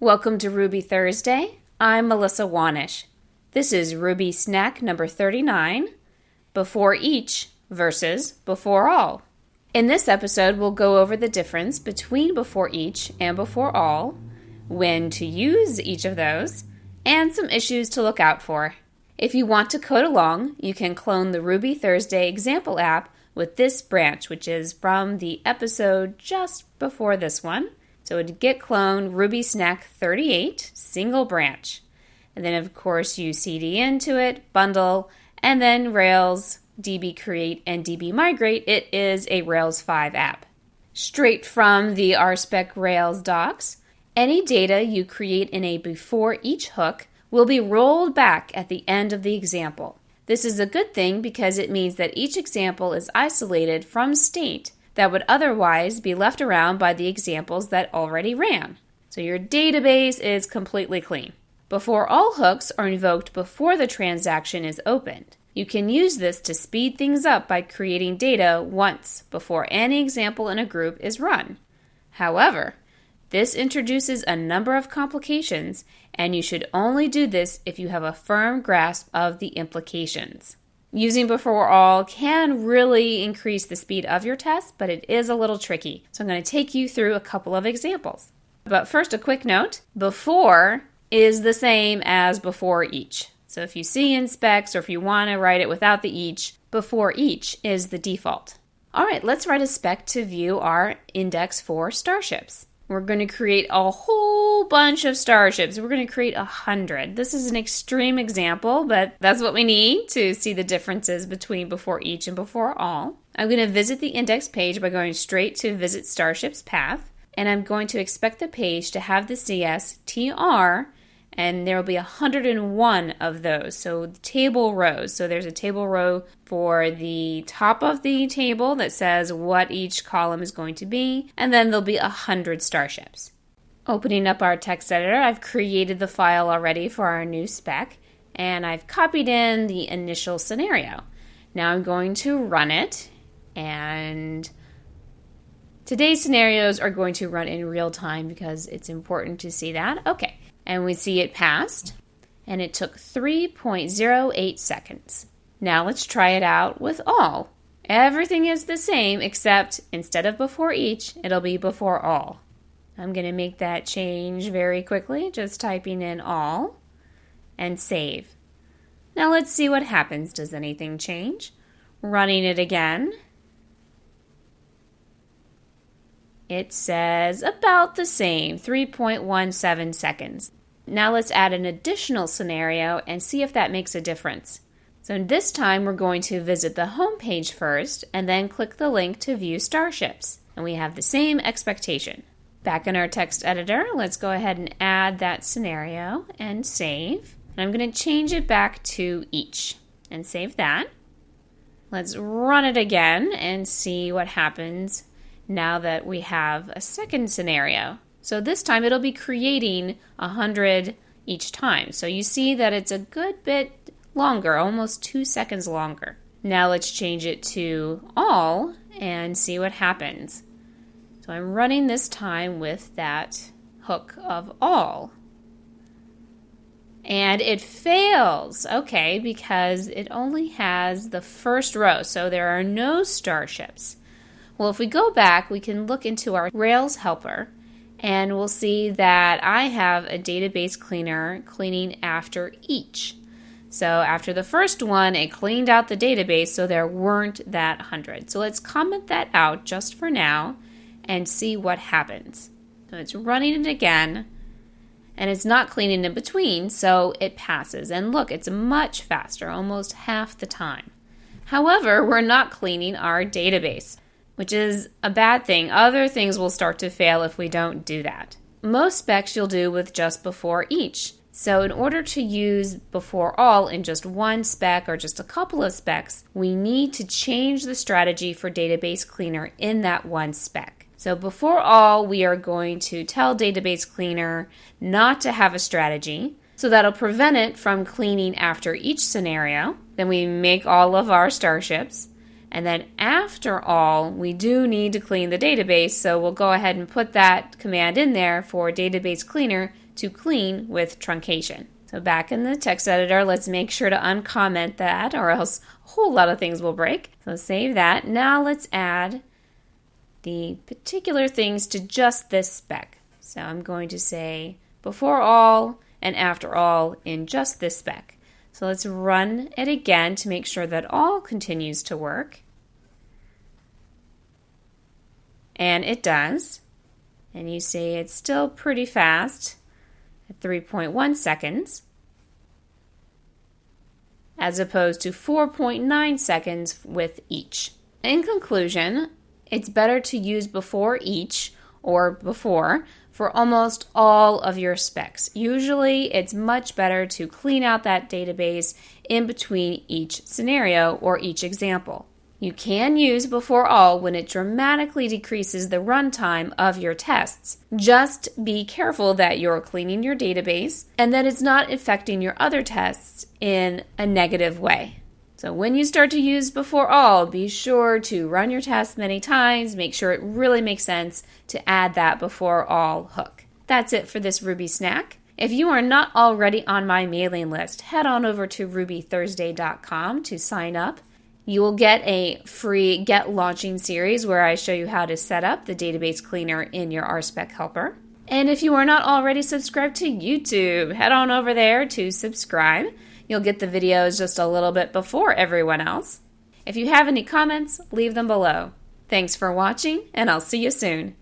Welcome to Ruby Thursday. I'm Melissa Wanish. This is RubySnack number 39, Before Each versus Before All. In this episode, we'll go over the difference between before each and before all, when to use each of those, and some issues to look out for. If you want to code along, you can clone the Ruby Thursday example app with this branch, which is from the episode just before this one. So it would get cloned RubySnack 38, single branch. And then, of course, you cd into it, bundle, and then Rails, db create, and db migrate. It is a Rails 5 app. Straight from the RSpec Rails docs, any data you create in a before each hook will be rolled back at the end of the example. This is a good thing because it means that each example is isolated from state that would otherwise be left around by the examples that already ran. So your database is completely clean. Before all hooks are invoked before the transaction is opened. You can use this to speed things up by creating data once before any example in a group is run. However, this introduces a number of complications, and you should only do this if you have a firm grasp of the implications. Using before all can really increase the speed of your test, but it is a little tricky. So I'm going to take you through a couple of examples. But first, a quick note. Before is the same as before each. So if you see in specs or if you want to write it without the each, before each is the default. All right, let's write a spec to view our index for starships. We're going to create a whole bunch of starships. We're going to create 100. This is an extreme example, but that's what we need to see the differences between before each and before all. I'm going to visit the index page by going straight to Visit Starships path, and I'm going to expect the page to have the CSTR, and there will be 101 of those, so table rows. So there's a table row for the top of the table that says what each column is going to be, and then there'll be 100 starships. Opening up our text editor, I've created the file already for our new spec, and I've copied in the initial scenario. Now I'm going to run it, and today's scenarios are going to run in real time because it's important to see that. Okay. And we see it passed, and it took 3.08 seconds. Now let's try it out with all. Everything is the same except instead of before each, it'll be before all. I'm going to make that change very quickly, just typing in all and save. Now let's see what happens. Does anything change? Running it again. It says about the same, 3.17 seconds. Now let's add an additional scenario and see if that makes a difference. So this time we're going to visit the home page first and then click the link to view starships. And we have the same expectation. Back in our text editor, let's go ahead and add that scenario and save. And I'm going to change it back to each and save that. Let's run it again and see what happens now that we have a second scenario. So this time it'll be creating 100 each time. So you see that it's a good bit longer, almost 2 seconds longer. Now let's change it to all and see what happens. So I'm running this time with that hook of all. And it fails, okay, because it only has the first row, so there are no starships. Well, if we go back, we can look into our Rails helper, and we'll see that I have a database cleaner cleaning after each. So after the first one, it cleaned out the database, so there weren't that 100. So let's comment that out just for now and see what happens. So it's running it again, and it's not cleaning in between, so it passes. And look, it's much faster, almost half the time. However, we're not cleaning our database, which is a bad thing. Other things will start to fail if we don't do that. Most specs you'll do with just before each. So in order to use before all in just one spec or just a couple of specs, we need to change the strategy for Database Cleaner in that one spec. So before all, we are going to tell Database Cleaner not to have a strategy. So that'll prevent it from cleaning after each scenario. Then we make all of our starships. And then after all, we do need to clean the database, so we'll go ahead and put that command in there for Database Cleaner to clean with truncation. So back in the text editor, let's make sure to uncomment that or else a whole lot of things will break. So save that. Now let's add the particular things to just this spec. So I'm going to say before all and after all in just this spec. So let's run it again to make sure that all continues to work. And it does. And you see it's still pretty fast at 3.1 seconds as opposed to 4.9 seconds with each. In conclusion, it's better to use before each or before for almost all of your specs. Usually, it's much better to clean out that database in between each scenario or each example. You can use before all when it dramatically decreases the runtime of your tests. Just be careful that you're cleaning your database and that it's not affecting your other tests in a negative way. So when you start to use before all, be sure to run your tests many times, make sure it really makes sense to add that before all hook. That's it for this Ruby Snack. If you are not already on my mailing list, head on over to rubythursday.com to sign up. You will get a free Get Launching series where I show you how to set up the database cleaner in your RSpec helper. And if you are not already subscribed to YouTube, head on over there to subscribe. You'll get the videos just a little bit before everyone else. If you have any comments, leave them below. Thanks for watching, and I'll see you soon.